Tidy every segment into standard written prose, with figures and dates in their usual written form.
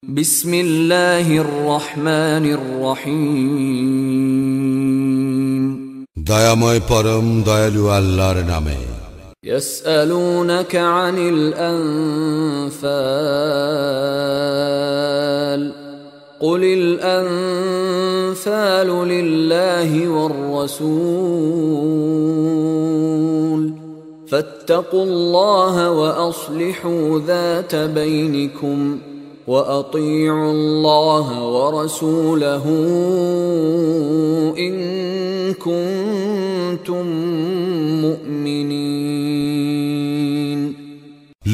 বিসমিল্লাহির রহমানির রহিম। দয়াময় পরম দয়ালু আল্লাহর নামে। ইয়াসআলুনাকা আনিল আনফাল কুলিল আনফালু লিল্লাহি ওয়ার রাসূল ফাত্তাকুল্লাহা ওয়া আসলিহু যাতা বাইনিকুম وأطيعوا الله ورسوله إن كنتم مؤمنين।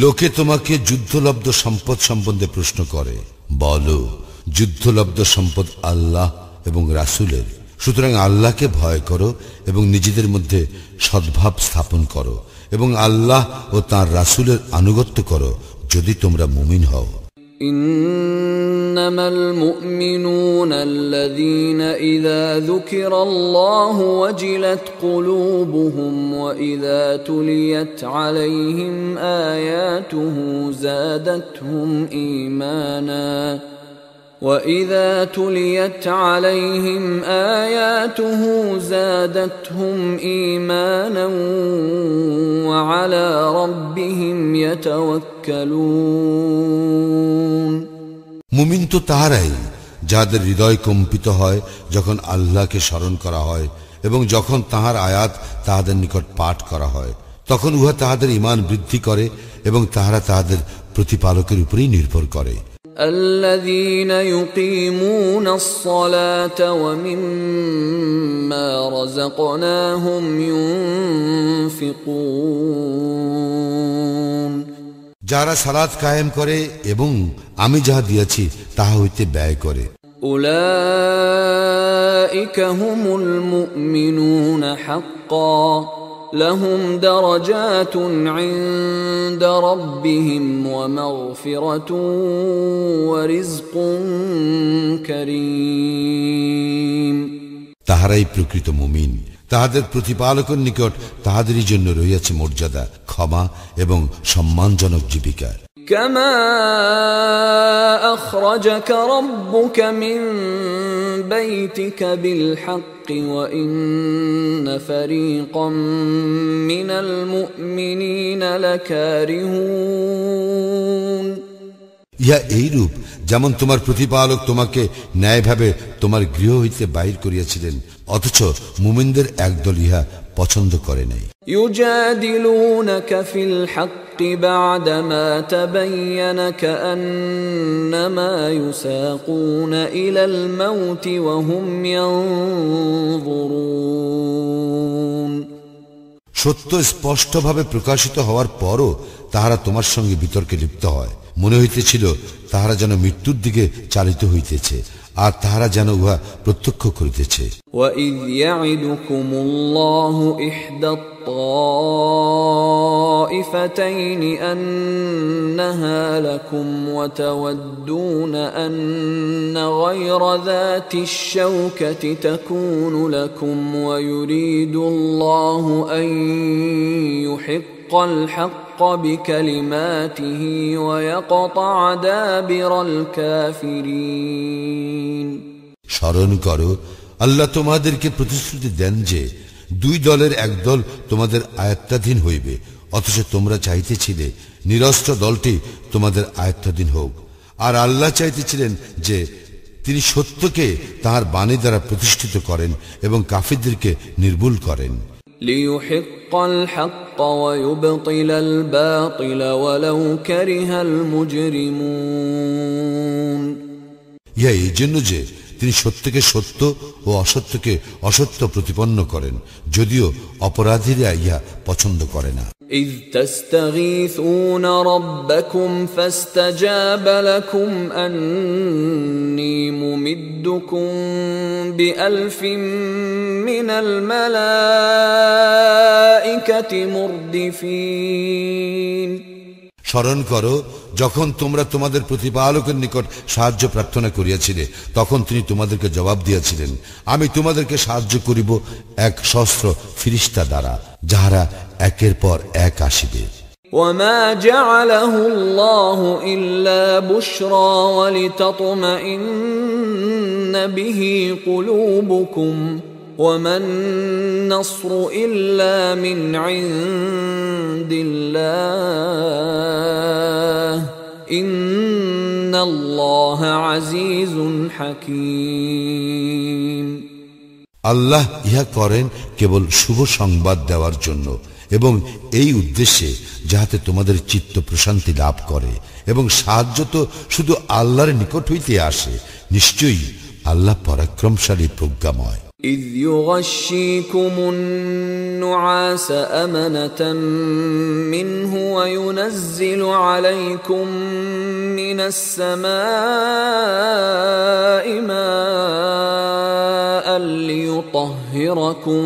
লোকে তোমাকে যুদ্ধলব্ধ সম্পদ সম্বন্ধে প্রশ্ন করে, বলো যুদ্ধলব্ধ সম্পদ আল্লাহ এবং রাসূলের, সুতরাং আল্লাহকে ভয় করো এবং নিজেদের মধ্যে সদ্ভাব স্থাপন করো এবং আল্লাহ ও তাঁর রাসূলের আনুগত্য করো যদি তোমরা মুমিন হও। إنما المؤمنون الذين إذا ذكر الله وجلت قلوبهم وإذا تليت عليهم آياته زادتهم إيمانا وإذا تليت عليهم آياته زادتهم إيمانا وعلى ربهم يتوكلون। মুমিন তো তাহারাই যাদের হৃদয় কম্পিত হয় যখন আল্লাহকে স্মরণ করা হয় এবং যখন তাহার আয়াত তাহাদের নিকট পাঠ করা হয়, তখন উহা তাহাদের ঈমান বৃদ্ধি করে এবং তাহারা তাহাদের প্রতিপালকের উপরেই নির্ভর করে। الذين يقيمون الصلاة ومما رزقناهم ينفقون। যারা সালাত কায়েম করে এবং আমি যাহা দিয়েছি তাহা হইতে ব্যয় করে। أولئك هم المؤمنون حقا لهم درجات عند ربهم ومغفرة ورزق كريم। তাহারাই প্রকৃত মুমিন, তাহাদের প্রতিপালকের নিকট তাহাদেরই জন্য রহিয়াছে মর্যাদা, ক্ষমা এবং সম্মানজনক জীবিকা। كما أخرجك ربك من بيتك بالحق وإن فريقا من المؤمنين لكارهون। ইহা এইরূপ যেমন তোমার প্রতিপালক তোমাকে ন্যায়ভাবে তোমার গৃহ হইতে বাহির করিয়াছিলেন, অথচ মুমিনদের একদল ইহা পছন্দ করে নাই। يجادلونك في الحق بعدما تبين كأنما يساقون إلى الموت وهم ينظرون। সত্য স্পষ্টভাবে প্রকাশিত হওয়ার পরও তাহারা তোমার সঙ্গে বিতর্কে লিপ্ত হয়, মনে হইতেছিল তাহারা যেন মৃত্যুর দিকে চালিত হইতেছে আর তাহারা যেন উহা প্রত্যক্ষ করিতেছে। وَإِذْ يَعِدُكُمُ اللَّهُ إِحْدَى الطَّائِفَتَيْنِ أَنَّهَا لَكُمْ وَتَوَدُّونَ أَنَّ غَيْرَ ذَاتِ الشَّوْكَةِ تَكُونُ لَكُمْ وَيُرِيدُ اللَّهُ أَن يُحِقَّ الْحَقَّ بِكَلِمَاتِهِ وَيَقْطَعَ دَابِرَ الْكَافِرِينَ। স্মরণ করো, আল্লাহ তোমাদেরকে প্রতিশ্রুতি দেন যে দুই দলের এক দল তোমাদের আয়ত্তাধীন হইবে, অথচ তোমরা চাইতেছিলে নিরস্ত্র দলটি তোমাদের আয়ত্তাধীন হোক, আর আল্লাহ চাইতেছিলেন যে তিনি সত্যকে তাহার বাণী দ্বারা প্রতিষ্ঠিত করেন এবং কাফিরদেরকে নির্মূল করেন। ليحق الحق ويبطل الباطل ولو كره المجرمون। ইহা এই জন্য যে তিনি সত্যকে সত্য ও অসত্যকে অসত্য প্রতিপন্ন করেন, যদিও অপরাধীরা ইহা পছন্দ করে না। إذ تستغيثون ربكم فاستجاب لكم أني ممدكم بألف من الملائكة مردفين। স্মরণ করো, যখন তোমরা তোমাদের প্রতিপালকের নিকট সাহায্য প্রার্থনা করিয়াছিলে, তখন তিনি তোমাদেরকে জবাব দিয়েছিলেন, আমি তোমাদেরকে সাহায্য করিব 1,000 ফিরিস্তা দ্বারা, যাহারা একের পর এক আসিবে। وما جعله الله إلا بشرى ولتطمئن به قلوبكم وما النصر إلا من عند الله إن الله عزيز حكيم আল্লাহ ইহা করেন কেবল শুভ সংবাদ দেওয়ার জন্য এবং এই উদ্দেশ্যে যাহাতে তোমাদের চিত্ত প্রশান্তি লাভ করে এবং সাহায্য তো শুধু আল্লাহর নিকট হইতে আসে। নিশ্চয়ই আল্লাহ পরাক্রমশালী প্রজ্ঞাময়। إذ يغشيكم النعاس أمنة منه وينزل عليكم من السماء ماء ليطهركم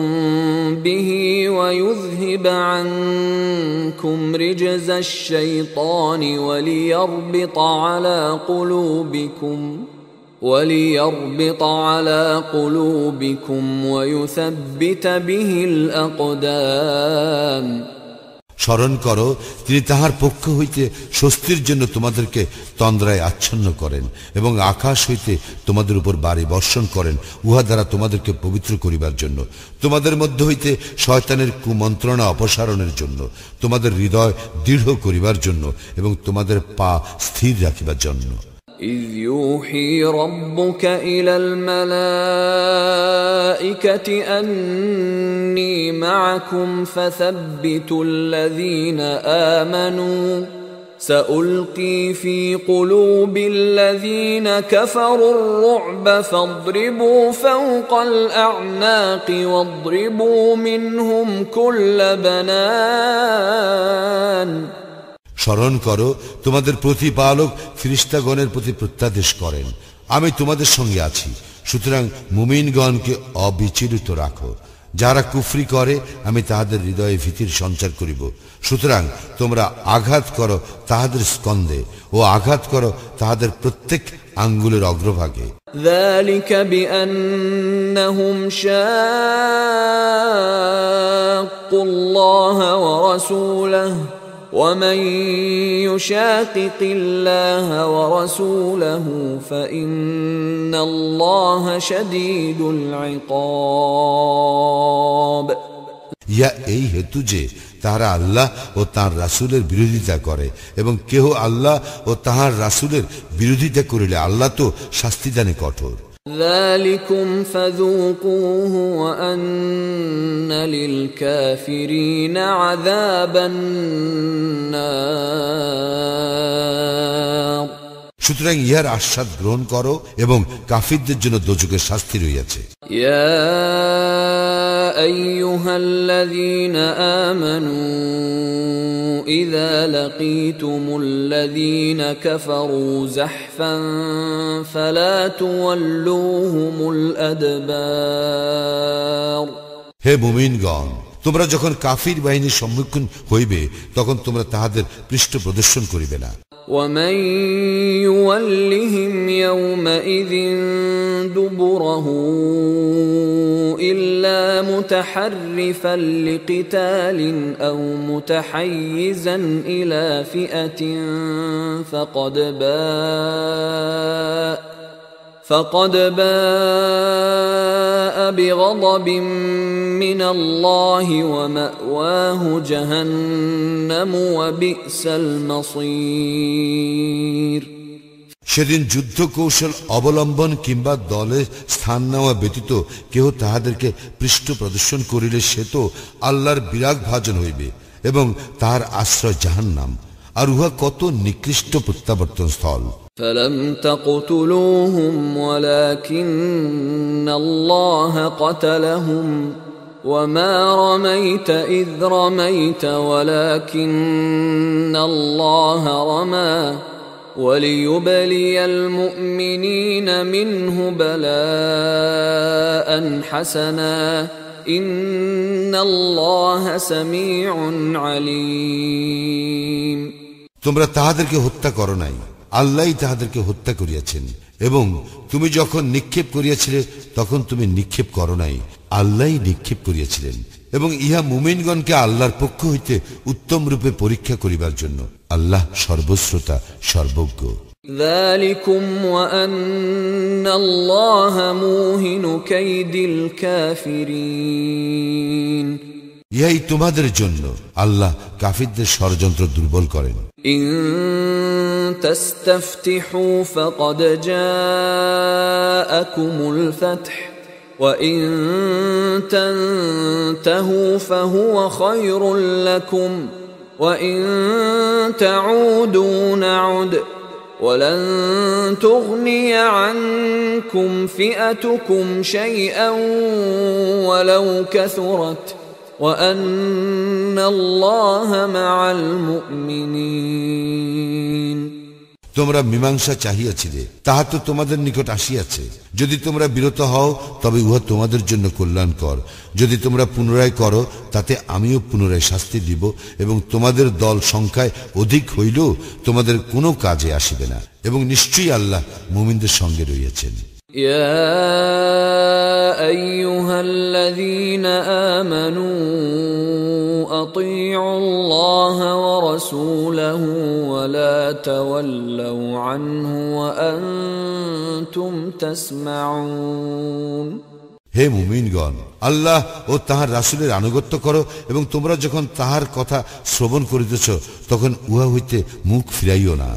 به ويذهب عنكم رجز الشيطان وليربط على قلوبكم ويثبت به الأقدام স্মরণ করো, তিনি তাহার পক্ষ হইতে স্বস্তির জন্য তোমাদেরকে তন্দ্রায় আচ্ছন্ন করেন এবং আকাশ হইতে তোমাদের উপর বাড়ি বর্ষণ করেন, উহা দ্বারা তোমাদেরকে পবিত্র করিবার জন্য, তোমাদের মধ্যে হইতে শয়তানের কুমন্ত্রণা অপসারণের জন্য, তোমাদের হৃদয় দৃঢ় করিবার জন্য এবং তোমাদের পা স্থির রাখিবার জন্য। إذ يوحي ربك إلى الملائكة أني معكم فثبتوا الذين آمنوا سألقي في قلوب الذين كفروا الرعب فاضربوا فوق الأعناق واضربوا منهم كل بنان স্মরণ করো, তোমাদের প্রতিপালক ফেরেশতাগণের প্রতি প্রত্যাদেশ করেন, আমি তোমাদের সঙ্গে আছি, সুতরাং মুমিনগণকে অবিচলিত রাখো। যারা কুফরি করে আমি তাহাদের হৃদয়ে ভীতির সঞ্চার করিব, সুতরাং তোমরা আঘাত করো তাহাদের স্কন্ধে ও আঘাত করো তাহাদের প্রত্যেক আঙ্গুলের অগ্রভাগে। ذلك بأنهم شاقوا الله ورسوله ومن يشاقق الله ورسوله فإن الله شديد العقاب ইয়া এই হেতু যে তারা আল্লাহ ও তাঁর রাসূলের বিরোধিতা করে এবং কেহ আল্লাহ ও তাহার রাসূলের বিরোধিতা করিলে আল্লাহ তো শাস্তিদানে কঠোর। ذلكم فذوقوه وأن للكافرين عذاب النار সুতরাং ইহার আস্বাদ গ্রহণ করো এবং কাফিরদের জন্য দোজখের শাস্তি রয়েছে। ইয়া আইয়ুহাল্লাযীনা আমানু ইযা লাকীতুমুল্লাযীনা কাফারু যাহফান ফালা তুওয়াল্লুহুমুল আদবার। হে মুমিনগণ, তোমরা যখন কাফির বাহিনীর সম্মুখীন হইবে তখন তোমরা তাহাদের পৃষ্ঠ প্রদর্শন করিবে না। ومن يولهم يومئذ دبره إلا متحرفا لقتال أو متحيزا إلى فئة فقد باء بغضب من الله ومأواه جهنم وبئس المصير। সেদিন যুদ্ধ কৌশল অবলম্বন কিংবা দলে স্থান নেওয়া ব্যতীত কেহ তাহাদেরকে পৃষ্ঠ প্রদর্শন করিলে সে তো আল্লাহর বিরাগ ভাজন হইবে এবং তাহার আশ্রয় জাহান্নাম, আর উহা কত নিকৃষ্ট প্রত্যাবর্তন স্থল। فلم تقتلوهم ولكن الله قتلهم وما رميت إذ رميت ولكن الله رمى وليبلي المؤمنين منه بلاء حسنا إن الله سميع عليم। তোমরা তাহাদেরকে হত্যা করো নাই, আল্লাহই তাহাদেরকে হত্যা করিয়াছেন, এবং তুমি যখন নিক্ষেপ করিয়াছিলে তখন তুমি নিক্ষেপ করো নাই, আল্লাহই নিক্ষেপ করিয়াছিলেন। এবং ইহা মুমিনগণকে আল্লাহর পক্ষ হইতে উত্তম রূপে পরীক্ষা করিবার জন্য। আল্লাহ সর্বশ্রোতা, সর্বজ্ঞ। ذلكم وأن الله موهن كيد الكافرين ইহাই তোমাদের জন্য, আল্লাহ কাফিরদের ষড়যন্ত্র দুর্বল করেন। إن تستفتحوا فقد جاءكم الفتح وإن تنتهوا فهو خير لكم وإن تعودوا نعد ولن تغني عنكم فئتكم شيئا ولو كثرت وأن الله مع المؤمنين তোমরা মীমাংসা চাহিয়াছিলে, তাহা তো তোমাদের নিকট আসিয়াছে। যদি তোমরা বিরত হও তবে উহা তোমাদের জন্য কল্যাণকর। যদি তোমরা পুনরায় করো তাতে আমিও পুনরায় শাস্তি দিব, এবং তোমাদের দল সংখ্যায় অধিক হইলেও তোমাদের কোনো কাজে আসিবে না, এবং নিশ্চয়ই আল্লাহ মুমিনদের সঙ্গে রইয়াছেন। يا أيها الذين آمنوا أطيعوا الله ورسوله ولا تولوا عنه وأنتم تسمعون হে মুমিনগণ, আল্লাহ ও তাহার রাসূলের আনুগত্য করো, এবং তোমরা যখন তাহার কথা শ্রবণ করিতেছ তখন উহা হইতে মুখ ফিরাইও না।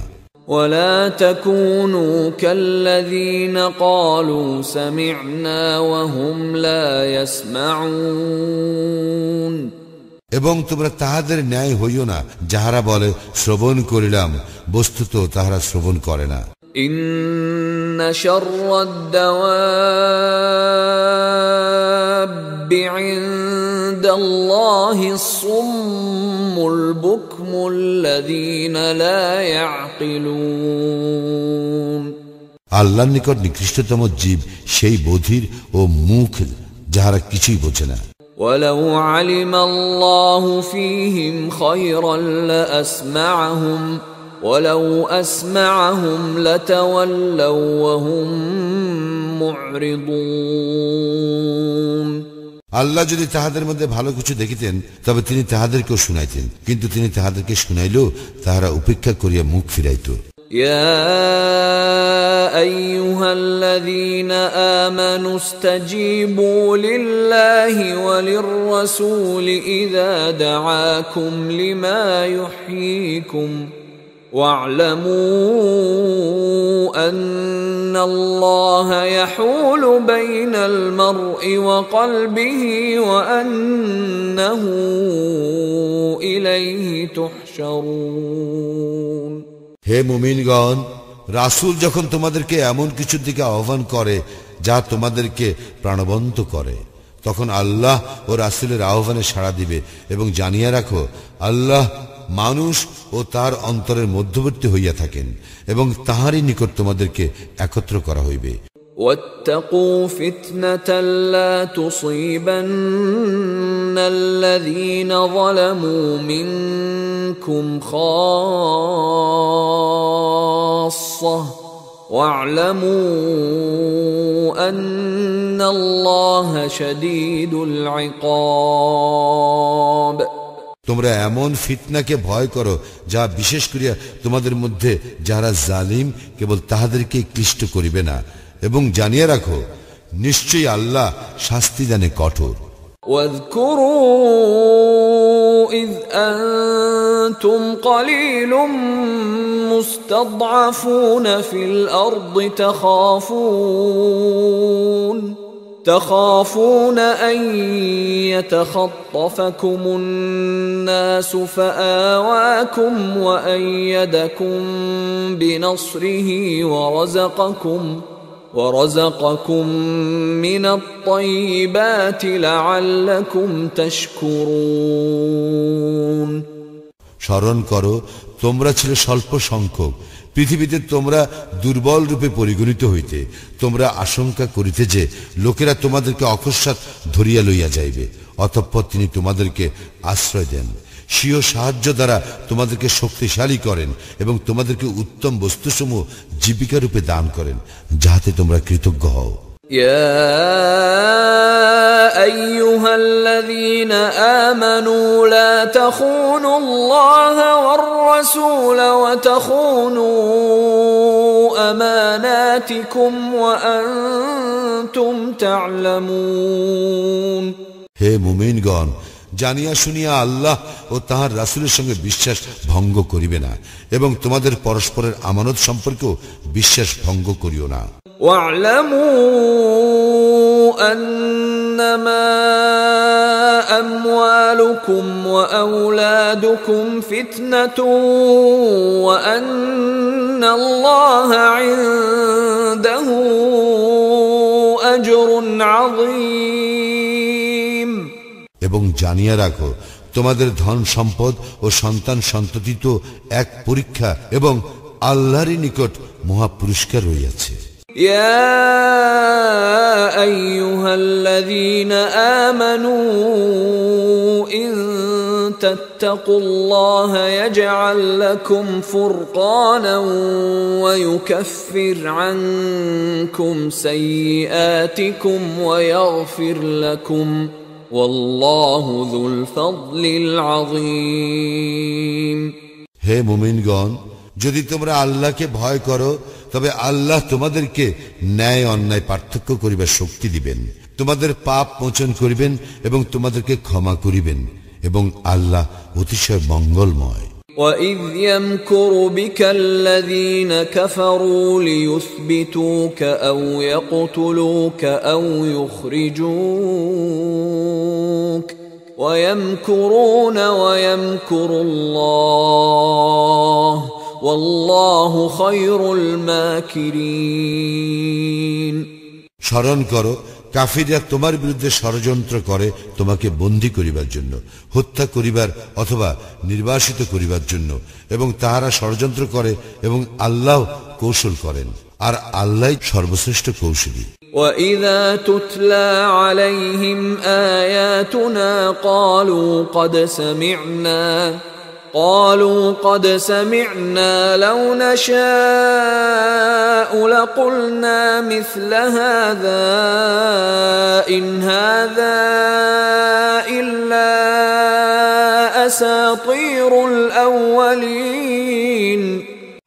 ولا تكونوا كالذين قالوا سمعنا وهم لا يسمعون এবং তোমরা তাহাদের ন্যায় হইও না যাহারা বলে শ্রবণ করিলাম, বস্তুত তাহারা শ্রবণ করে না। إن شر الدواب عند الله الصم البكم الذين لا يعقلون আল্লাহর নিকট নিকৃষ্টতম জীব সেই বধির ও মুখ যাহারা কিছুই বোঝে না। ولو علم الله فيهم خيرا لأسمعهم ولو أسمعهم لتولوا وهم معرضون আল্লাহ যদি তাহাদের মধ্যে ভালো কিছু দেখিতেন তবে তিনি তাহাদেরকেও শুনাইতেন, কিন্তু তিনি তাহাদেরকে শুনাইলেও তাহারা উপেক্ষা করিয়া মুখ ফিরাইত। يا أيها الذين آمنوا استجيبوا لله وللرسول إذا دعاكم لما يحييكم واعلموا أن الله يحول بين المرء وقلبه وأنه إليه تحشرون হে মুমিনগণ, রাসূল যখন তোমাদেরকে এমন কিছুর দিকে আহ্বান করে যা তোমাদেরকে প্রাণবন্ত করে, তখন আল্লাহ ও রাসূলের আহ্বানে সাড়া দিবে, এবং জানিয়া রাখো আল্লাহ মানুষ ও তার অন্তরের মধ্যবর্তী হইয়া থাকেন, এবং তাহারই নিকট তোমাদেরকে একত্র করা হইবে। واتقوا فتنة لا تصيبن الذين ظلموا منكم خاصة واعلموا أن الله شديد العقاب তোমরা এমন ফিতনাকে ভয় করো যা বিশেষ করিয়া তোমাদের মধ্যে যারা জালিম কেবল তাহাদেরকে ক্লিষ্ট করিবে না, এবং জানিয়ে রাখো নিশ্চয়ই আল্লাহ শাস্তি দানে কঠোর। واذكروا إذ أنتم قليل مستضعفون في الأرض تخافون أن يتخطفكم الناس فآواكم وأيدكم بنصره ورزقكم من الطيبات لعلكم تشكرون স্মরণ করো, তোমরা ছিলে স্বল্প সংখ্যক, পৃথিবীতে তোমরা দুর্বল রূপে পরিগণিত হইতে। তোমরা আশঙ্কা করিতে যে লোকেরা তোমাদেরকে অকস্মাৎ ধরিয়া লইয়া যাইবে, অতঃপর তিনি তোমাদেরকে আশ্রয় দেন। স্বীয় সাহায্য দ্বারা তোমাদেরকে শক্তিশালী করেন এবং তোমাদেরকে উত্তম বস্তুসমূহ জীবিকা রূপে দান করেন, যাহাতে তোমরা কৃতজ্ঞ হও। يا أيها الذين آمنوا لا تخونوا الله والرسول وتخونوا أماناتكم وأنتم تعلمون। হে মুমিনগণ, জানিয়া শুনিয়া আল্লাহ ও তাহার রাসূলের সঙ্গে বিশ্বাস ভঙ্গ করিবে না এবং তোমাদের পরস্পরের আমানত সম্পর্কেও বিশ্বাস ভঙ্গ করিও না। واعلموا أنما أموالكم وأولادكم فتنة وأن الله عنده أجر عظيم। এবং জানিয়া রাখো, তোমাদের ধন সম্পদ ও সন্তান সন্ততি তো এক পরীক্ষা এবং আল্লাহরই নিকট মহা পুরস্কার রইয়াছে। يا أيها الذين آمنوا إن تتقوا الله يجعل لكم فرقانا ويكفر عنكم سيئاتكم ويغفر لكم والله ذو الفضل العظيم। হে মুমিনগণ, যদি তোমরা আল্লাহকে ভয় করো তবে আল্লাহ তোমাদেরকে ন্যায় অন্যায় পার্থক্য করিবার শক্তি দিবেন, তোমাদের পাপ মোচন করিবেন এবং তোমাদেরকে ক্ষমা করিবেন এবং আল্লাহ অতিশয় মঙ্গলময়। وَإِذْ يَمْكُرُ بِكَ الَّذِينَ كَفَرُوا لِيُثْبِتُوكَ أَوْ يَقْتُلُوكَ أَوْ يُخْرِجُوكَ وَيَمْكُرُونَ وَيَمْكُرُ اللَّهُ وَاللَّهُ خَيْرُ الْمَاكِرِينَ। স্মরণ করো, কাফিররা তোমার বিরুদ্ধে ষড়যন্ত্র করে তোমাকে বন্দী করিবার জন্য, হত্যা করিবার অথবা নির্বাসিত করিবার জন্য, এবং তাহারা ষড়যন্ত্র করে এবং আল্লাহ কৌশল করেন, আর আল্লাহ সর্বশ্রেষ্ঠ কৌশলী। وَإِذَا تُتْلَى عَلَيْهِمْ آيَاتُنَا قالوا قد سمعنا لو نشاء لقلنا مثل هذا إن هذا إلا أساطير الأولين।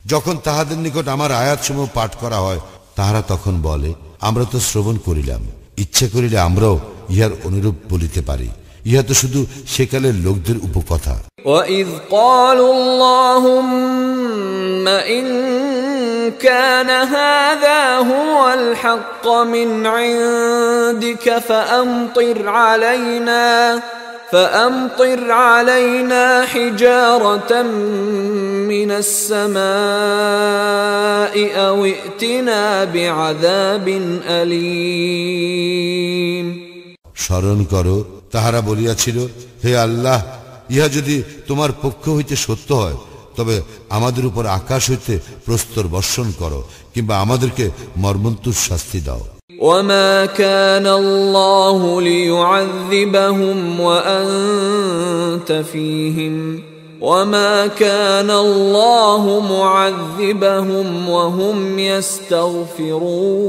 যখন তাহাদের নিকট আমার আয়াতসমূহ পাঠ করা হয়, তাহারা তখন বলে, আমরা তো শ্রবণ করিলাম, ইচ্ছা করিলে আমরাও ইহার অনুরূপ বলিতে পারি, ইহা তো শুধু সেকালের লোকদের উপকথা। وَإِذْ قَالُوا اللَّهُمَّ إِن كَانَ هَذَا هُوَ الْحَقَّ مِنْ عِندِكَ فَأَمْطِرْ عَلَيْنَا حِجَارَةً مِنَ السَّمَاءِ أَوْ ائْتِنَا بِعَذَابٍ أَلِيمٍ। স্মরণ করো, তাহারা বলিয়াছিল, হে আল্লাহ, ইহা যদি তোমার পক্ষ হইতে সত্য হয় তবে আমাদের উপর আকাশ হইতে প্রস্তর বর্ষণ করো কিংবা আমাদেরকে মর্মন্তুদ শাস্তি দাও। وَمَا كَانَ اللَّهُ لِيُعَذِّبَهُمْ وَأَنْتَ فِيهِمْ وَمَا كَانَ اللَّهُ مُعَذِّبَهُمْ وَهُمْ يَسْتَغْفِرُونَ।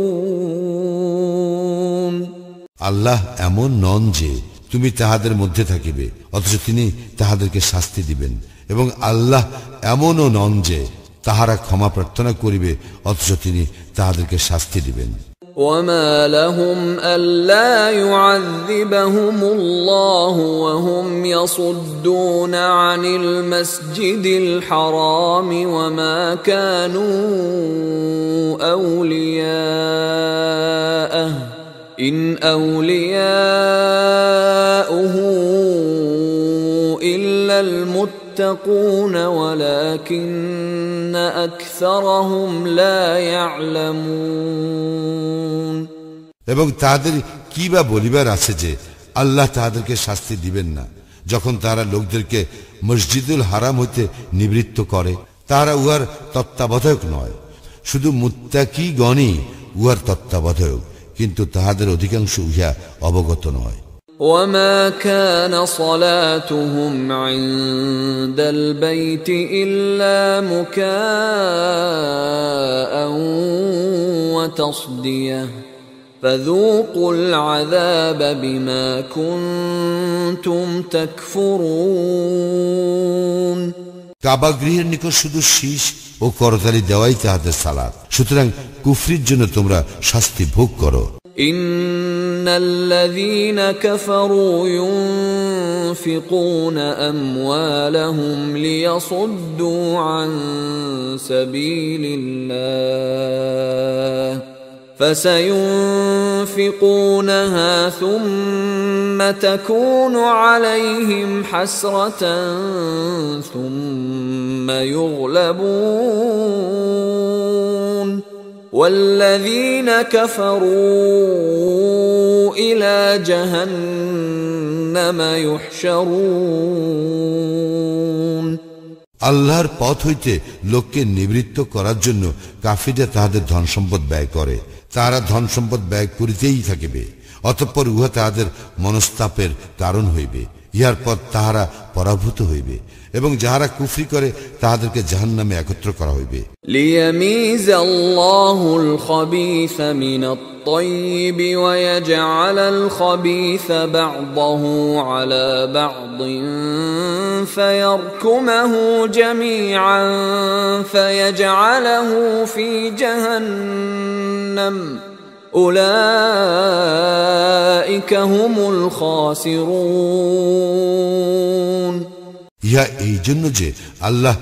আল্লাহ এমন নন যে তুমি তাহাদের মধ্যে থাকিবে অথচ তিনি তাহাদেরকে শাস্তি দিবেন, এবং আল্লাহ এমনও নন যে তাহারা ক্ষমা প্রার্থনা করিবে অথচ তিনি তাহাদেরকে শাস্তি দিবেন। وَمَا لَهُمْ أَلَّا يُعَذِّبَهُمُ اللَّهُ وَهُمْ يَصُدُّونَ عَنِ الْمَسْجِدِ الْحَرَامِ وَمَا كَانُوا أَوْلِيَاءَهُ إِنْ أَوْلِيَاؤُهُ إِلَّا الْمُتَّقُونَ وَلَكِنَّ أَكْثَرَهُمْ لَا يَعْلَمُونَ। এবং তাদের কি বা বলিবার আছে যে আল্লাহ তাহাদেরকে শাস্তি দিবেন না, যখন তারা লোকদেরকে মসজিদুল হারাম হইতে নিবৃত্ত করে। তারা উহার তত্ত্বাবধায়ক নয়, শুধু মুত্তাকিগণই উহার তত্ত্বাবধায়ক, কিন্তু তাহাদের অধিকাংশ ইহা অবগত নয়। وما كان صلاتهم عند البيت إلا مكاء وتصدية فذوقوا العذاب بما كنتم تكفرون কাবা গৃহের নিকট শুধু শীষ ও করতালি দেওয়াই তাহাদের সালাত, সুতরাং কুফরির জন্য তোমরা শাস্তি ভোগ করো। إن الذين كفروا ينفقون أموالهم ليصدوا عن سبيل الله فسينفقونها ثم تكون عليهم حسرة ثم يغلبون والذين كفروا إلى جهنم يحشرون আল্লাহর পথ হইতে লোককে নিবৃত্ত করার জন্য কাফিররা তাহাদের ধন সম্পদ ব্যয় করে। তাহারা ধন সম্পদ ব্যয় করিতেই থাকিবে, অতঃপর উহা তাহাদের মনস্তাপের কারণ হইবে। ইহার পর তাহারা পরাভূত হইবে এবং যাহারা কুফরি করে তাহাদেরকে জাহান্নামে একত্র করা হইবে। লিয়ামিজ আল্লাহুল খাবিস মিনাত তাইয়্যিব ওয়া ইয়াজআলাল খাবিস বা'দাহু আলা বা'দিন ফায়ারকুমাহু জামিআন ফায়াজআলাহু ফি জাহান্নাম উলাইকা হুমুল খাসিরুন। ইহা এই জন্য যে আল্লাহ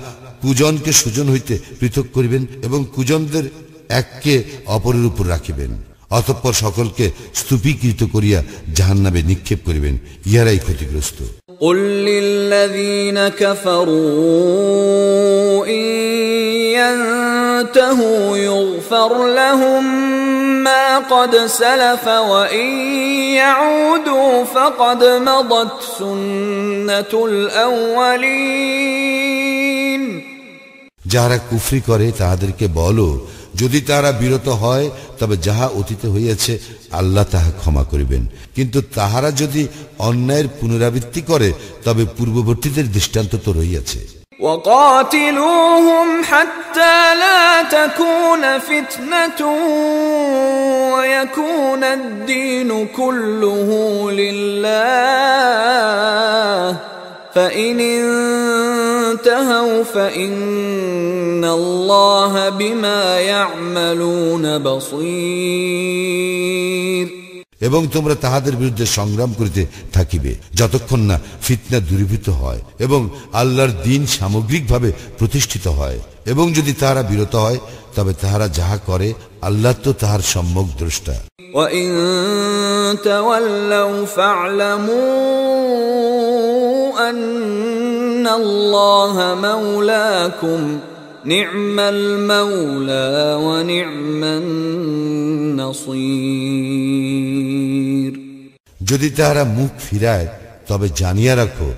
কুজনকে সুজন হইতে পৃথক করিবেন এবং কুজনদের এককে অপরের উপর রাখিবেন, অতঃপর সকলকে স্তূপীকৃত করিয়া জাহান্নামে নিক্ষেপ করিবেন। ইহারাই ক্ষতিগ্রস্ত। قل للذين كفروا إن ينتهوا يغفر لهم ما قد سلف وإن يعودوا فقد مضت سنة الأولين। যাহারা কুফরি করে তাহাদেরকে বলো, যদি তারা বিরত হয় তবে যাহা অতীতে হইয়াছে আল্লাহ তাহা ক্ষমা করিবেন, কিন্তু তাহারা যদি অন্যায়ের পুনরাবৃত্তি করে তবে পূর্ববর্তীদের দৃষ্টান্ত তো রইয়াছে। وقاتلوهم حتى لا تكون فتنة ويكون الدين كله لله فإن انتهوا فإن الله بما يعملون بصير। এবং তোমরা তাহাদের বিরুদ্ধে সংগ্রাম করিতে থাকিবে যতক্ষণ না ফিতনা দূরীভূত হয় এবং আল্লাহর দ্বীন সামগ্রিকভাবে প্রতিষ্ঠিত হয়। এবং যদি তাহারা বিরত হয় তবে তাহারা যাহা করে আল্লাহ তো তাহার সম্যক দ্রষ্টা। وَإِن تَوَلَّوْا فَاعْلَمُوا أَنَّ اللَّهَ مَوْلَاكُمْ نِعْمَ الْمَوْلَى وَنِعْمَ النَّصِيرُ। যদি তাহারা মুখ ফিরায় তবে জানিয়া রাখো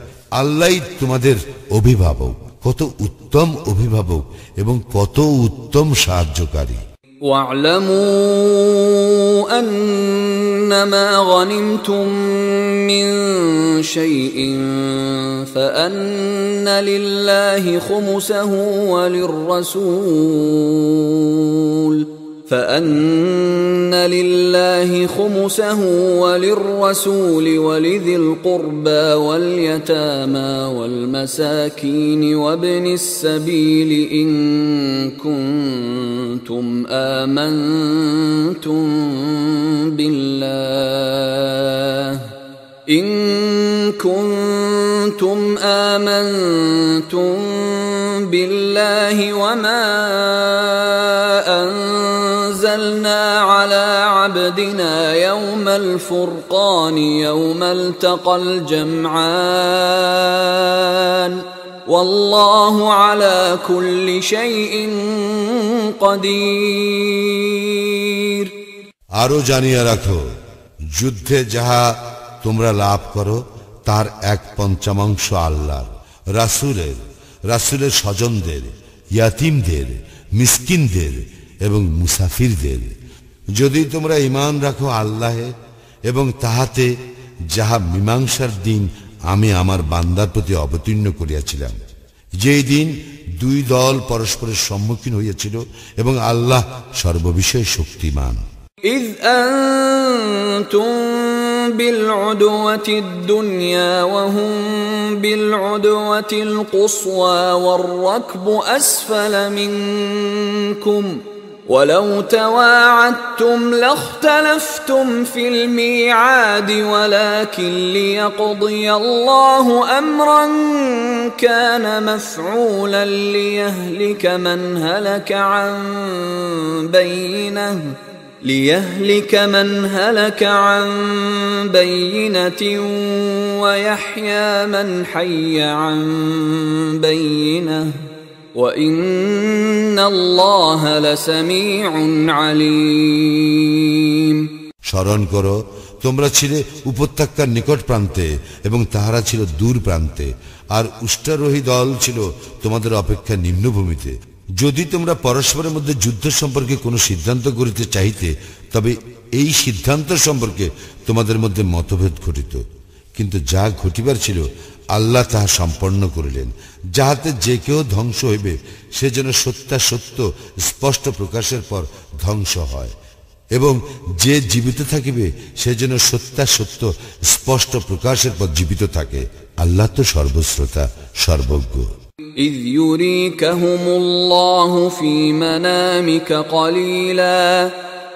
আল্লাহই তোমাদের অভিভাবক, কত উত্তম অভিভাবক এবং কত উত্তম সাহায্যকারী। واعلموا أنما غنمتم من شيء فأن لله خمسه وللرسول ولذي القربى واليتامى والمساكين وابن السبيل إن كنتم آمنتم بالله وما أنزلنا على عبدنا يوم الفرقان يوم التقى الجمعان والله على كل شيء قدير। আরো জানিয়া রাখো যুদ্ধে যাহা তোমরা লাভ করো তার 1/5 আল্লাহর, রাসূলের স্বজনদের, ইয়াতীমদের, মিসকিনদের এবং মুসাফিরদের। যদি তোমরা ঈমান রাখো আল্লাহে এবং তাহাতে যাহা মীমাংসার দিন আমি আমার বান্দার প্রতি অবতীর্ণ করিয়াছিলাম, যেই দিন দুই দল পরস্পরের সম্মুখীন হইয়াছিল এবং আল্লাহ সর্ববিষয়ে শক্তিমান। إذ أنتم بالعدوة الدنيا وهم بالعدوة القصوى والركب أسفل منكم ولو تواعدتم لاختلفتم في الميعاد ولكن ليقضي الله أمرا كان مفعولا ليهلك من هلك عن بينة ويحيى من حي عن بينة وإن الله لسميع عليم। স্মরণ করো, তোমরা ছিলে উপত্যকার নিকট প্রান্তে এবং তাহারা ছিল দূর প্রান্তে, আর উষ্ট্রারোহী দল ছিল তোমাদের অপেক্ষা নিম্নভূমিতে। যদি তোমরা পরস্পরের মধ্যে যুদ্ধ সম্পর্কে কোনো সিদ্ধান্ত করিতে চাইতে, তবে এই সিদ্ধান্ত সম্পর্কে তোমাদের মধ্যে মতভেদ ঘটিত, কিন্তু যা ঘটিবার ছিল আল্লাহ তাহা সম্পন্ন করিলেন, যাহাতে যে কেউ ধ্বংস হইবে সে যেন সত্যাসত্য স্পষ্ট প্রকাশের পর ধ্বংস হয়, এবং যে জীবিত থাকিবে সে যেন সত্যাসত্য স্পষ্ট প্রকাশের পর জীবিত থাকে। আল্লাহ তো সর্বশ্রোতা, সর্বজ্ঞ। إذ يريكهم الله في منامك قليلا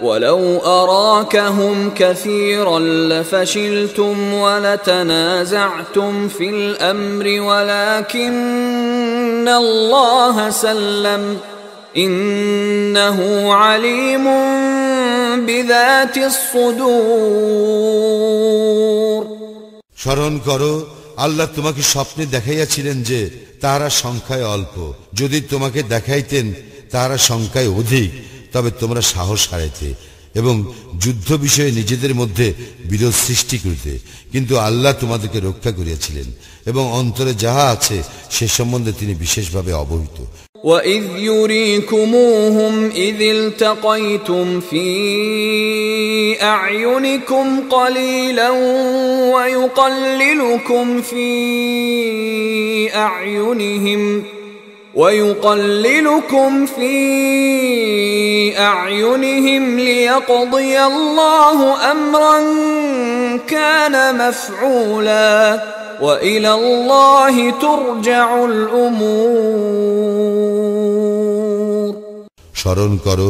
ولو أراكهم كثيرا لفشلتم ولتنازعتم في الأمر ولكن الله سلم إنه عليم بذات الصدور। স্মরণ করো, আল্লাহ তোমাকে স্বপ্নে দেখাইয়াছিলেন যে তাহারা সংখ্যায় অল্প, যদি তোমাকে দেখাইতেন তাহারা সংখ্যায় অধিক তবে তোমরা সাহস হারাইতে এবং যুদ্ধ বিষয়ে নিজেদের মধ্যে বিরোধ সৃষ্টি করিতে, কিন্তু আল্লাহ তোমাদেরকে রক্ষা করিয়াছিলেন এবং অন্তরে যাহা আছে সে সম্বন্ধে তিনি বিশেষভাবে অবহিত। وَإِذْ يُرِيكُمُوهُمْ إِذِ الْتَقَيْتُمْ فِي أَعْيُنِكُمْ قَلِيلًا وَيُقَلِّلُكُمْ فِي أَعْيُنِهِمْ لِيَقْضِيَ اللَّهُ أَمْرًا كَانَ مَفْعُولًا وَإِلَى اللَّهِ تُرْجَعُ الْأُمُورُ। স্মরণ করো,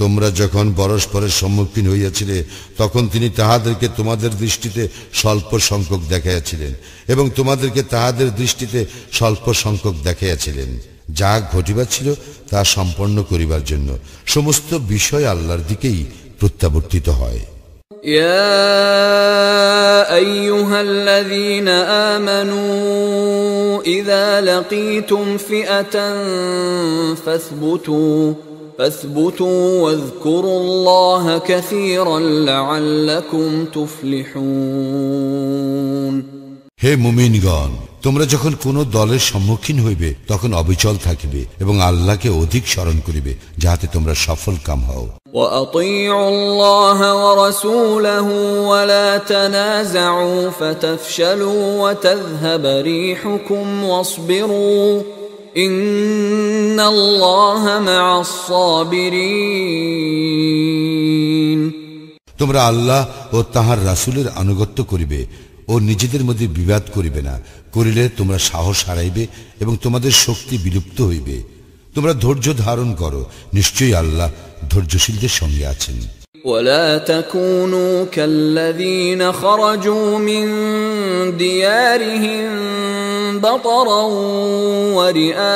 তোমরা যখন পরস্পরের সম্মুখীন হইয়াছিলে তখন তিনি তাহাদেরকে তোমাদের দৃষ্টিতে স্বল্প সংখ্যক দেখাইয়াছিলেন এবং তোমাদেরকে তাহাদের দৃষ্টিতে স্বল্প সংখ্যক দেখাইয়াছিলেন। যা ঘটিবার ছিল তা সম্পন্ন করিবার জন্য সমস্ত বিষয় আল্লাহর দিকেই প্রত্যাবর্তিত হয়। يا أيها الذين آمنوا إذا لقيتم فئة فاثبتوا واذكروا الله كثيرا لعلكم تفلحون। হে মুমিনগণ, তোমরা যখন কোন দলের সম্মুখীন হইবে তখন অবিচল থাকিবে এবং আল্লাহকে অধিক স্মরণ করিবে যাহাতে তোমরা সফল কাম হও। وأطيعوا الله ورسوله ولا تنازعوا فتفشلوا وتذهب ريحكم واصبروا إن الله مع الصابرين। তোমরা আল্লাহ ও তাহার রাসূলের আনুগত্য করিবে ও নিজেদের মধ্যে বিবাদ করিবে না, করিলে তোমরা সাহস হারাইবে এবং তোমাদের শক্তি বিলুপ্ত হইবে। তোমরা ধৈর্য ধারণ করো, নিশ্চয়ই আল্লাহ ধৈর্যশীলদের সঙ্গে আছেন। ولا تكونوا كالذين خرجوا من ديارهم بطرا ورئاء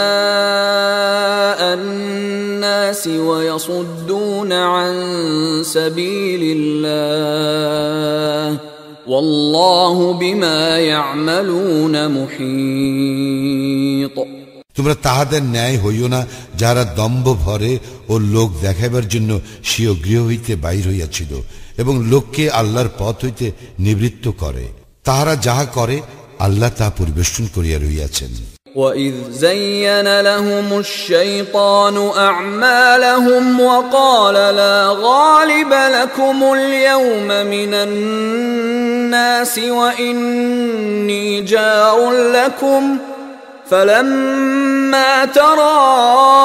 الناس ويصدون عن سبيل الله والله بما يعملون محيط। তোমরা তাহাদের ন্যায় হইও না যারা দম্ভ ভরে ও লোক দেখাইবার জন্য স্বীয় গৃহ হইতে বাহির হইয়াছিল এবং লোককে আল্লাহর পথ হইতে নিবৃত্ত করে। তাহারা যাহা করে আল্লাহ তা পরিবেষ্টন করিয়া রইয়াছেন। وَإِذْ زَيَّنَ لَهُمُ الشَّيْطَانُ أَعْمَالَهُمْ وَقَالَ لَا غَالِبَ لَكُمُ الْيَوْمَ مِنَ النَّاسِ وَإِنِّي جَارٌ لَكُمْ فَلَمَّا تَرَاءَتِ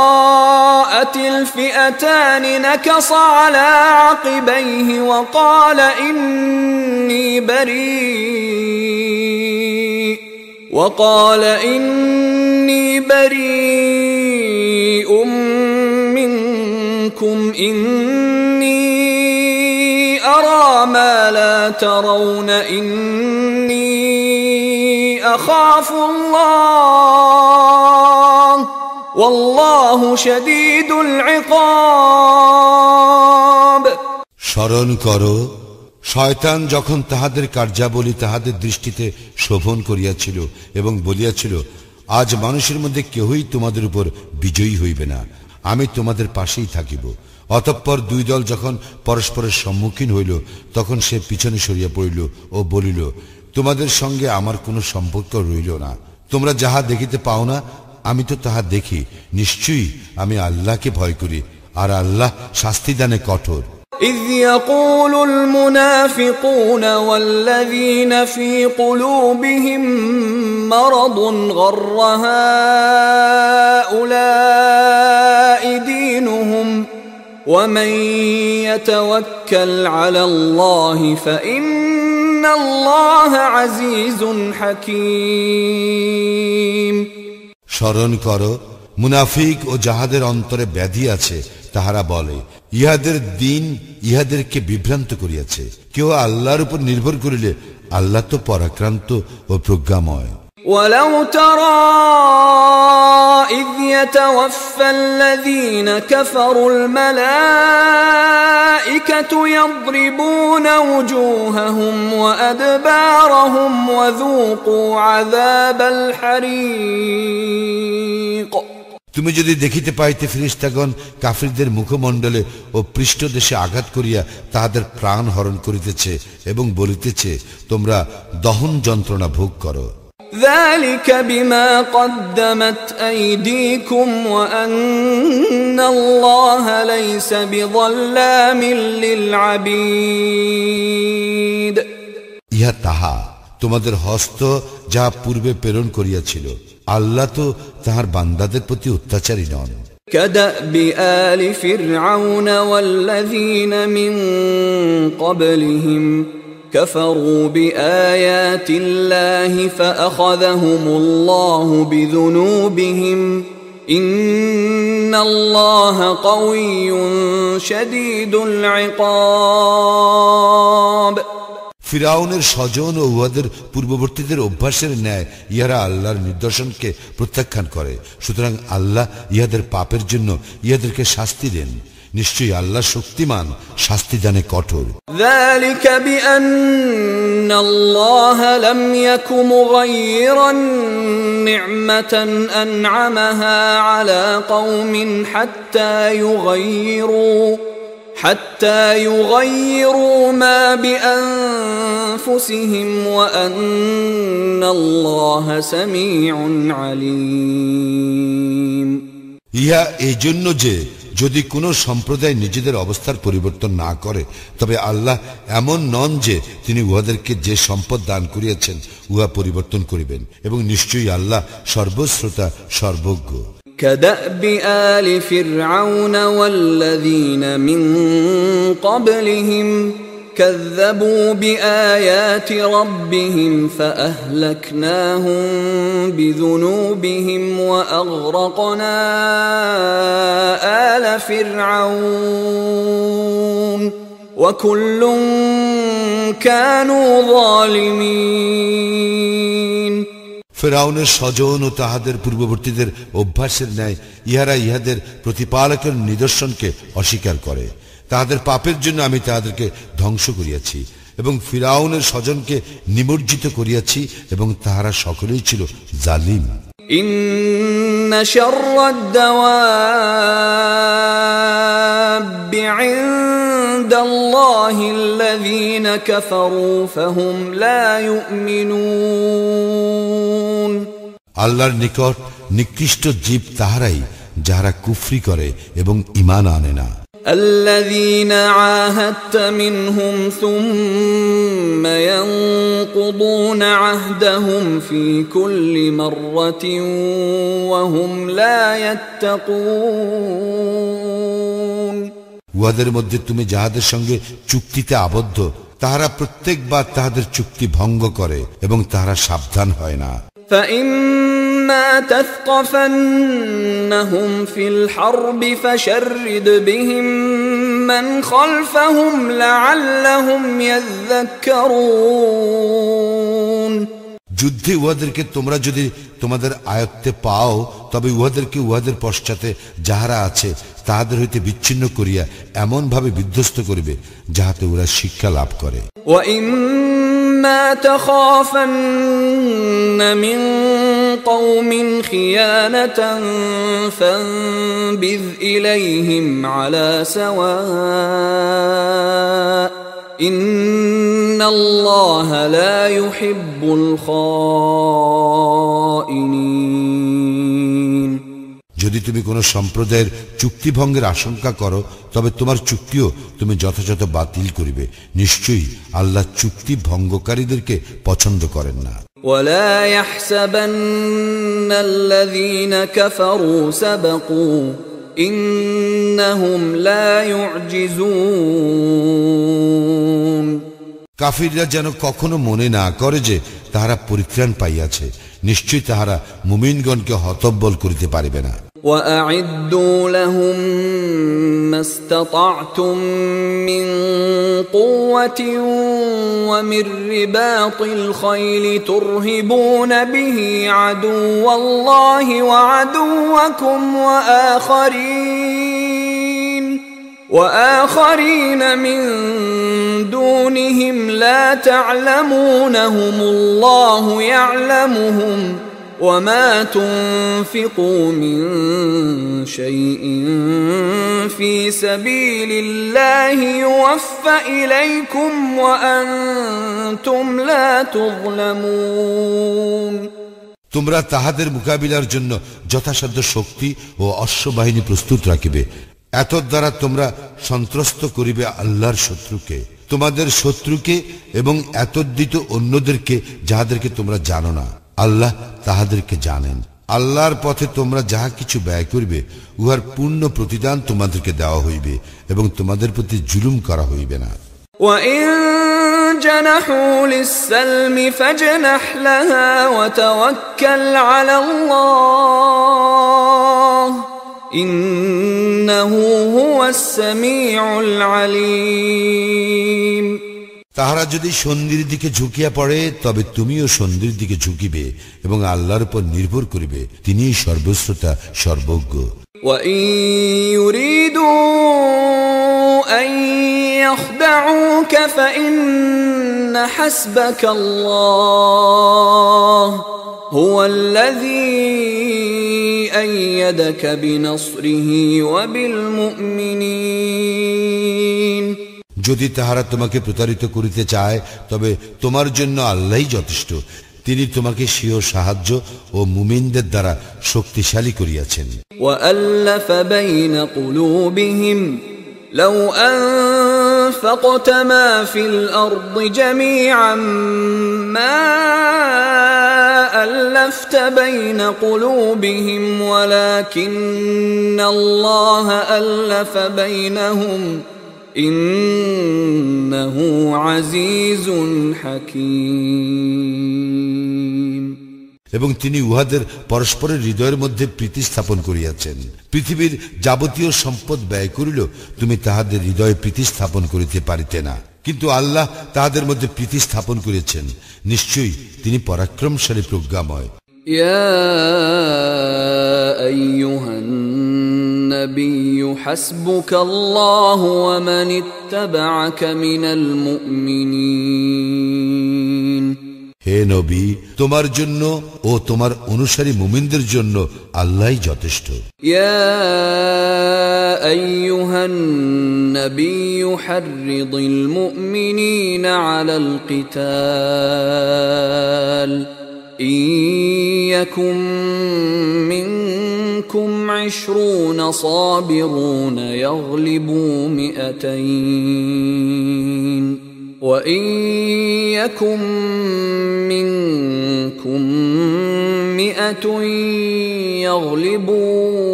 الْفِئَتَانِ نَكَصَ عَلَى عَقِبَيْهِ وَقَالَ إِنِّي بَرِيءٌ مِّنكُمْ إِنِّي أَرَى مَا لَا تَرَوْنَ إِنِّي أَخَافُ اللَّهَ وَاللَّهُ شَدِيدُ الْعِقَابِ। স্মরণ করো, শয়তান যখন তাহাদের কার্যাবলী তাহাদের দৃষ্টিতে শোভন করিয়াছিল এবং বলিয়াছিল, আজ মানুষের মধ্যে কেহই তোমাদের উপর বিজয়ী হইবে না, আমি তোমাদের পাশেই থাকিব। অতঃপর দুই দল যখন পরস্পরের সম্মুখীন হইল, তখন সে পিছনে সরিয়া পড়িল ও বলিল, তোমাদের সঙ্গে আমার কোনো সম্পর্ক রইল না। তোমরা যাহা দেখিতে পাও না, আমি তো তাহা দেখি। নিশ্চয়ই আমি আল্লাহকে ভয় করি, আর আল্লাহ শাস্তিদানে কঠোর। إذ يقول المنافقون والذين في قلوبهم مرض غر هؤلاء دينهم ومن يتوكل على الله فإن الله عزيز حكيم। স্মরণ করো, মুনাফিক ও যাহাদের অন্তরে ব্যাধি আছে তাহারা বলে, ইহাদের দিন ইহাদেরকে বিভ্রান্ত করিয়াছে। কেউ আল্লাহর উপর নির্ভর করিলে আল্লাহ তো পরাক্রান্ত ও প্রজ্ঞাময়। ولو ترى إذ يتوفى الذين كفروا الملائكة يضربون وجوههم وأدبارهم وذوقوا عذاب الحريق। তুমি যদি দেখিতে পাইতে ফেরেশতাগণ কাফিরদের মুখমণ্ডলে ও পৃষ্ঠদেশে আঘাত করিয়া তাহাদের প্রাণ হরণ করিতেছে এবং বলিতেছে, তোমরা দহন যন্ত্রণা ভোগ করো। ذلك بما قدمت أيديكم وأن الله ليس بظلام للعبيد। ইহা তাহা তোমাদের হস্ত যাহা পূর্বে প্রেরণ করিয়াছিল, আল্লাহ তো তাহার বান্দাদের প্রতি অত্যাচারী নন। كدأب آل فرعون والذين من قبلهم كفروا بآيات الله فأخذهم الله بذنوبهم إن الله قوي شديد العقاب। ফিরাউনের স্বজন ও উহাদের পূর্ববর্তীদের অভ্যাসের ন্যায় ইহারা আল্লাহর নিদর্শনকে প্রত্যাখ্যান করে, সুতরাং আল্লাহ ইহাদের পাপের জন্য ইহাদেরকে শাস্তি দেন। নিশ্চয়ই আল্লাহ শক্তিমান, শাস্তিদানে কঠোর। ذلك بأن الله لم يك مغيرا نعمة أنعمها على قوم حتى يغيروا ما بأنفسهم وأن الله سميع عليم। ইহা এই জন্য যে যদি কোনো সম্প্রদায় নিজেদের অবস্থার পরিবর্তন না করে, তবে আল্লাহ এমন নন যে তিনি উহাদেরকে যে সম্পদ দান করিয়াছেন উহা পরিবর্তন করিবেন, এবং নিশ্চয়ই আল্লাহ সর্বশ্রোতা সর্বজ্ঞ। كدأب آل فرعون والذين من قبلهم كذبوا بآيات ربهم فأهلكناهم بذنوبهم وأغرقنا آل فرعون وكل كانوا ظالمين। ফেরাউনের স্বজন ও তাহাদের পূর্ববর্তীদের অভ্যাসের ন্যায় ইহারা ইহাদের প্রতিপালকের নিদর্শনকে অস্বীকার করে। তাহাদের পাপের জন্য আমি তাহাদেরকে ধ্বংস করিয়াছি এবং ফিরাউনের স্বজনকে নিমজ্জিত করিয়াছি, এবং তাহারা সকলেই ছিল জালিম। ইন্না শাররাদ দাওয়াবি ইনদাল্লাহিল্লাযীনা কাফারু ফাহুম লা ইউমিনুন। আল্লাহর নিকট নিকৃষ্ট জীব তাহারাই যাহারা কুফরি করে এবং ঈমান আনে না। الذين عاهدت منهم ثم ينقضون عهدهم في كل مرة وهم لا يتقون উহাদের মধ্যে তুমি যাহাদের সঙ্গে চুক্তিতে আবদ্ধ তাহারা প্রত্যেকবার তাহাদের চুক্তি ভঙ্গ করে এবং তাহারা সাবধান হয় না। فإما تثقفنهم في الحرب فشرد بهم من خلفهم لعلهم يذكرون যুদ্ধে উহাদেরকে তোমরা যদি তোমাদের আয়ত্তে পাও তবে উহাদেরকে উহাদের পশ্চাতে যাহারা আছে তাহাদের হইতে বিচ্ছিন্ন করিয়া এমন ভাবে বিধ্বস্ত করিবে যাহাতে ওরা শিক্ষা লাভ করে। وَإِمَّا تَخَافَنَّ مِنْ قَوْمٍ خِيَانَةً فَانبِذْ إِلَيْهِمْ عَلَى سَوَاءٍ إِنَّ اللَّهَ لَا يُحِبُّ الْخَائِنِينَ যদি তুমি কোন সম্প্রদায়ের চুক্তি ভঙ্গের আশঙ্কা করো তবে তোমার চুক্তিও তুমি যথাযথ বাতিল করিবে। নিশ্চয়ই আল্লাহ চুক্তি ভঙ্গকারীদেরকে পছন্দ করেন না। ولا يحسبن الذين كفروا سبقوا إنهم لا يعجزون কাফিররা যেন কখনো মনে না করে যে তাহারা পরিত্রাণ পাইয়াছে, নিশ্চয়ই তাহারা মুমিনগণকে হতব্বল করিতে পারিবে না। وأعدوا لهم ما استطعتم من قوة ومن رباط الخيل ترهبون به عدو الله وعدوكم وآخرين من دونهم لا تعلمونهم الله يعلمهم وما تنفقوا من شيء في سبيل الله يوفى إليكم وأنتم لا تظلمون তোমরা তাহাদের মোকাবিলার জন্য যথাসাধ্য শক্তি ও অশ্ববাহিনী প্রস্তুত রাখিবে। এতদ দ্বারা তোমরা সন্ত্রস্ত করিবে আল্লাহর শত্রুকে, তোমাদের শত্রুকে এবং এতদ্দিত অন্যদেরকে যাহাদেরকে তোমরা জানো না। আল্লাহ তাহাদেরকে জানেন। আল্লাহর পথে তোমরা যাহা কিছু ব্যয় করিবে উহার পূর্ণ প্রতিদান তোমাদেরকে দেওয়া হইবে এবং তোমাদের প্রতি জুলুম করা হইবে না। وَإِن جَنَحُوا لِلسَّلْمِ فَاجْنَحْ لَهَا وَتَوَكَّلْ عَلَى اللَّهِ إِنَّهُ هُوَ السَّمِيعُ الْعَلِيمُ তাহারা যদি সন্ধির দিকে ঝুঁকিয়া পড়ে তবে তুমিও সন্ধির দিকে ঝুঁকিবে এবং আল্লাহর উপর নির্ভর করিবে, তিনিই সর্বশ্রোতা সর্বজ্ঞ। وَإِن يُرِيدُوا أَن يَخْدَعُوكَ فَإِنَّ حَسْبَكَ اللَّهُ هُوَ الَّذِي أَيَّدَكَ بِنَصْرِهِ وَبِالْمُؤْمِنِينَ যদি তাহারা তোমাকে প্রতারিত করিতে চায় তবে তোমার জন্য আল্লাহই যথেষ্ট, তিনি তোমাকে স্বীয় সাহায্য ও মুমিনদের দ্বারা শক্তিশালী করিয়াছেন। وَأَلَّفَ بَيْنَ قُلُوبِهِمْ لَوْ أَنفَقْتَ مَا فِي الْأَرْضِ جَمِيعًا مَا أَلَّفْتَ بَيْنَ قُلُوبِهِمْ وَلَكِنَّ اللَّهَ أَلَّفَ بَيْنَهُمْ إِنَّهُ عَزِيزٌ حَكِيمٌ এবং তিনি উহাদের পরস্পরের হৃদয়ের মধ্যে প্রীতি স্থাপন করিয়াছেন। পৃথিবীর যাবতীয় সম্পদ ব্যয় করিল তুমি তাহাদের হৃদয়ে প্রীতি স্থাপন করিতে পারিতে না, কিন্তু আল্লাহ তাহাদের মধ্যে প্রীতি স্থাপন করিয়াছেন। নিশ্চয়ই তিনি পরাক্রমশালী প্রজ্ঞাময়। ইয়া আইয়ুহান নবিয়্যু হাসবুকাল্লাহু ওয়া মান ইত্তাবা'আকা মিনাল মুমিনিন। হে নবী, তোমার জন্য ও তোমার অনুসারী মুমিনদের জন্য আল্লাহই যথেষ্ট। ইয়া আইয়ুহান নবিয়্যু হাররিদিল মুমিনিনা আলাল কিতাল إن يكن منكم 20 صابرون يغلبوا 200 وإن يكن منكم 100 يغلبوا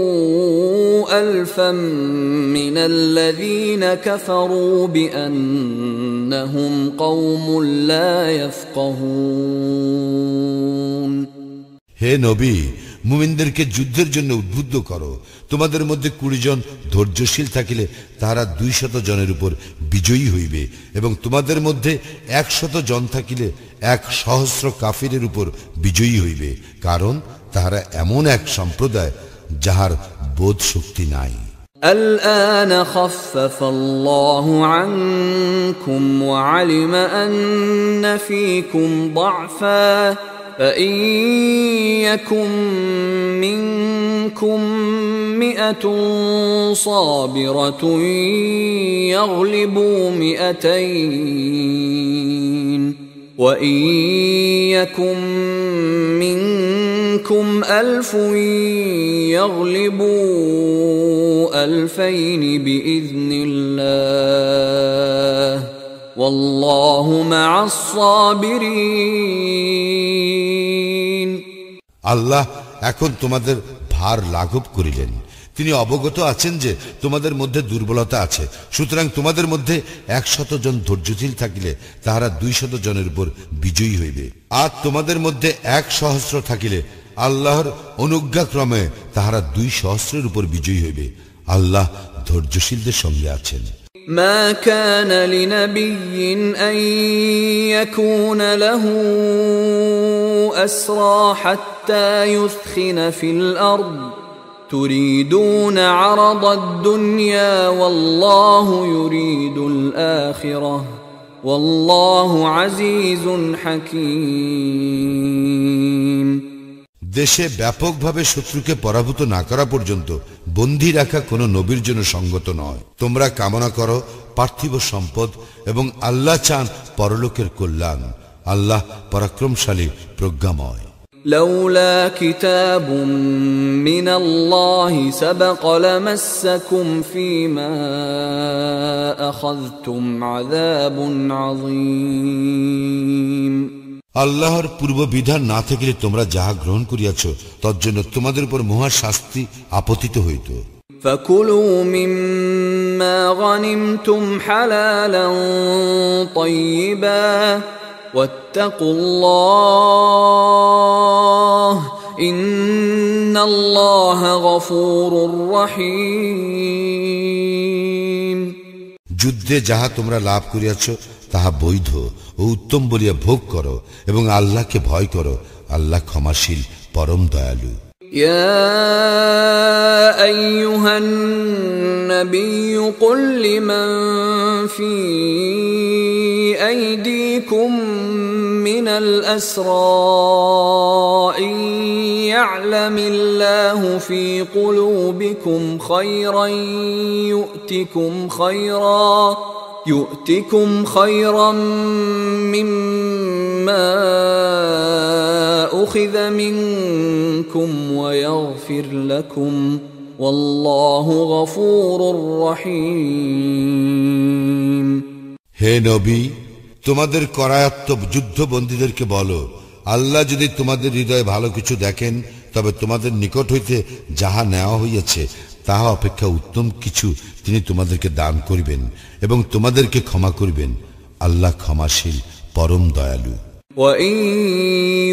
1000 من الذين كفروا بأنهم قوم لا يفقهون হে নবী, মুমিনদেরকে যুদ্ধের জন্য উদ্বুদ্ধ করো। তোমাদের মধ্যে 20 জন ধৈর্যশীল থাকিলে তাহারা 200 জনের উপর বিজয়ী হইবে, এবং তোমাদের মধ্যে 100 জন থাকিলে 1,000 কাফিরের উপর বিজয়ী হইবে, কারণ তাহারা এমন এক সম্প্রদায় যাহার বোধ শক্তি নাই। الآن خفف الله عنكم وعلم أن فيكم ضعفا فإن يكن منكم 100 صابرة يغلبوا 200 وإن يكن منكم 1000 يغلبوا 2000 بإذن الله والله مع الصابرين আল্লাহ এখন তোমাদের ভার লাঘব করিলেন। তিনি অবগত আছেন যে তোমাদের মধ্যে দুর্বলতা আছে, সুতরাং তোমাদের মধ্যে 100 জন ধৈর্যশীল থাকিলে তাহারা 200 জনের উপর বিজয়ী হইবে, আর তোমাদের মধ্যে 1,000 থাকিলে আল্লাহর অনুজ্ঞাক্রমে তাহারা 200 উপর বিজয়ী হইবে। আল্লাহ ধৈর্যশীলদের সঙ্গে আছেন। ما كان لنبي أن يكون له أسرى حتى يثخن في الأرض تريدون عرض الدنيا والله يريد الآخرة والله عزيز حكيم দেশে ব্যাপকভাবে শত্রুকে পরাভূত না করা পর্যন্ত বন্দী রাখা কোনো নবীর জন্য সঙ্গত নয়। তোমরা কামনা করো পার্থিব সম্পদ এবং আল্লাহ চান পরলোকের কল্যাণ। আল্লাহ পরাক্রমশালী, প্রজ্ঞাময়। لولا كتاب من الله سبق لمسكم فيما أخذتم عذاب عظيم আল্লাহর পূর্ব বিধান না থাকিলে তোমরা যাহা গ্রহণ করিয়াছ তজ্জন্য তোমাদের উপর মহা শাস্তি আপতিত হইত। فكلوا مما غنمتم حلالا طيبا واتقوا الله إن الله غفور رحيم যুদ্ধে যাহা তোমরা লাভ করিয়াছ তাহা বৈধ ও উত্তম বলিয়া ভোগ করো এবং আল্লাহকে ভয় করো। আল্লাহ ক্ষমাশীল, পরম দয়ালু। يا أيها النبي قل لمن في أيديكم من الأسرى إن يعلم الله في قلوبكم خيرا يؤتكم خيرا مما أخذ منكم ويغفر لكم والله غفور رحيم হে নবী, তোমাদের করায়ত্ত যুদ্ধবন্দীদেরকে বলো, আল্লাহ যদি তোমাদের হৃদয়ে ভালো কিছু দেখেন তবে তোমাদের নিকট হইতে যাহা নেওয়া হইয়াছে তাহা অপেক্ষা উত্তম কিছু তিনি তোমাদেরকে দান করিবেন এবং তোমাদেরকে ক্ষমা করিবেন। আল্লাহ ক্ষমাশীল, পরম দয়ালু। وَإِن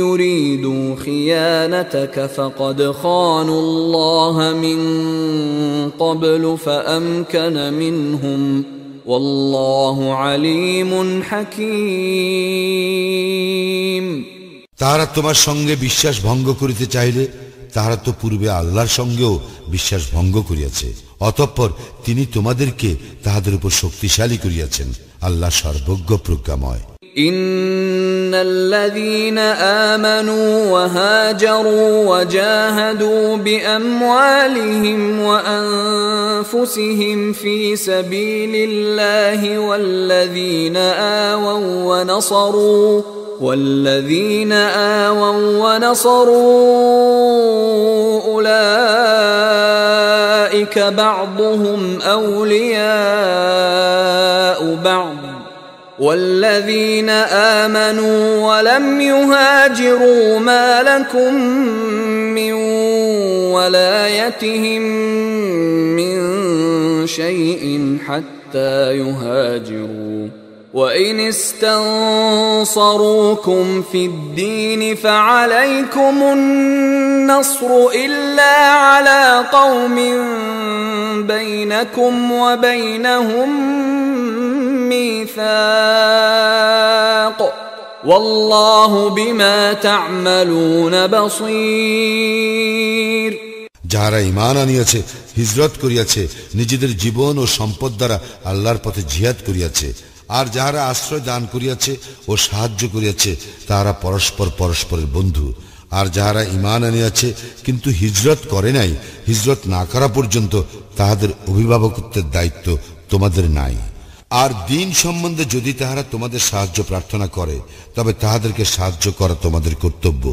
يُرِيدُوا خِيَانَتَكَ فَقَدْ خَانُوا اللَّهَ مِن قَبْلُ فَأَمْكَنَ مِنْهُمْ وَاللَّهُ عَلِيمٌ حَكِيمٌ তাহারা তোমার সঙ্গে বিশ্বাস ভঙ্গ করিতে চাইলে তাহারা তো পূর্বে আল্লাহর সঙ্গেও বিশ্বাস ভঙ্গ করিয়াছে, অতঃপর তিনি তোমাদেরকে তাহাদের উপর শক্তিশালী করিয়াছেন। আল্লাহ সর্বজ্ঞ, প্রজ্ঞাময়। إن الذين آمنوا وهاجروا وجاهدوا بأموالهم وأنفسهم في سبيل الله والذين آووا والذين آووا ونصروا أولئك بعضهم أولياء بعض والذين آمنوا ولم يهاجروا ما لكم من ولايتهم من شيء حتى يهاجروا وإن استنصروكم في الدين فعليكم النصر إلا على قوم بينكم وبينهم ميثاق والله بما تعملون بصير যাহারা ঈমান আনিয়াছে হিজরত করিয়াছে নিজেদের জীবন ও সম্পদ দ্বারা আল্লাহর পথে জিহাদ করিয়াছে আর যাহারা আশ্রয় দান করিয়াছে ও সাহায্য করিয়াছে তাহারা পরস্পর পরস্পরের বন্ধু আর যাহারা ঈমান আনিয়াছে কিন্তু হিজরত করে নাই হিজরত না করা পর্যন্ত তাহাদের অভিভাবকত্বের দায়িত্ব তোমাদের নাই আর দ্বীন সম্বন্ধে যদি তাহারা তোমাদের সাহায্য প্রার্থনা করে তবে তাহাদেরকে সাহায্য করা তোমাদের কর্তব্য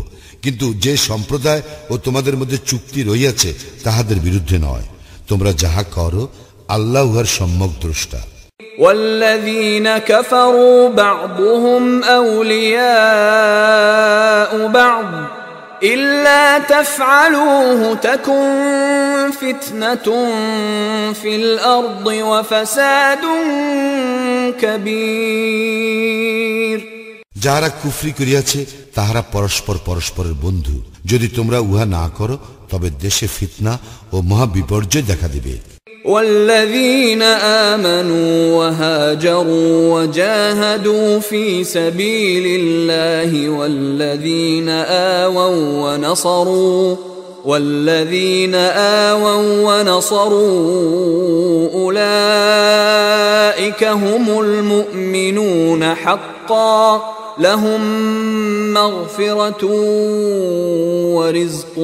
কিন্তু যে সম্প্রদায় ও তোমাদের মধ্যে চুক্তি রহিয়াছে তাহাদের বিরুদ্ধে নয় তোমরা যাহা করো আল্লাহ উহার সম্যক দ্রষ্টা والذين كفروا بعضهم أولياء بعض إلا تفعلوه تكن فتنة في الأرض وفساد كبير যারা কুফরি করিয়াছে তাহারা পরস্পর পরস্পরের বন্ধু যদি তোমরা উহা না করো তবে দেশে ফিতনা ও মহা বিপর্যয় দেখা দিবে والذين آمنوا وهاجروا وجاهدوا في سبيل الله والذين آووا ونصروا أولئك هم المؤمنون حقا لهم مغفرة ورزق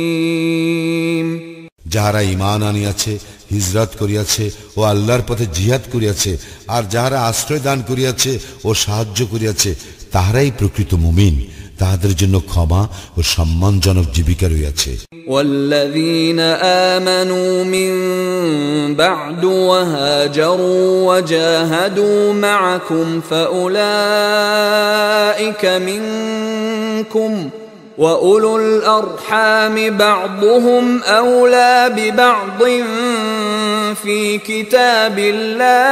كريم যাহারা ঈমান আনিয়াছে হিজরত করিয়াছে ও আল্লাহর পথে জিহাদ করিয়াছে আর যাহারা আশ্রয় দান করিয়াছে ও সাহায্য করিয়াছে তাহারাই প্রকৃত মুমিন তাহাদের জন্য ক্ষমা ও সম্মানজনক জীবিকা রয়েছে والذين آمنوا من بعد وهاجروا وجاهدوا معكم فأولئك منكم وأولو الأرحام بعضهم أولى ببعض في كتاب الله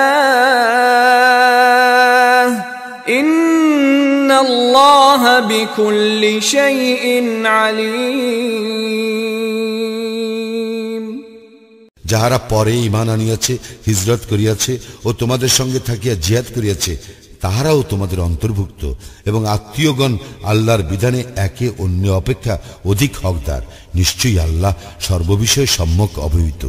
إن الله بكل شيء عليم যাহারা পরে ঈমান আনিয়াছে হিজরত করিয়াছে ও তোমাদের সঙ্গে থাকিয়া জিহাদ করিয়াছে তাহারাও তোমাদের অন্তর্ভুক্ত এবং আত্মীয়গণ আল্লাহর বিধানে একে অন্য অপেক্ষা অধিক হকদার নিশ্চয়ই আল্লাহ সর্ববিষয়ে সম্যক অবহিত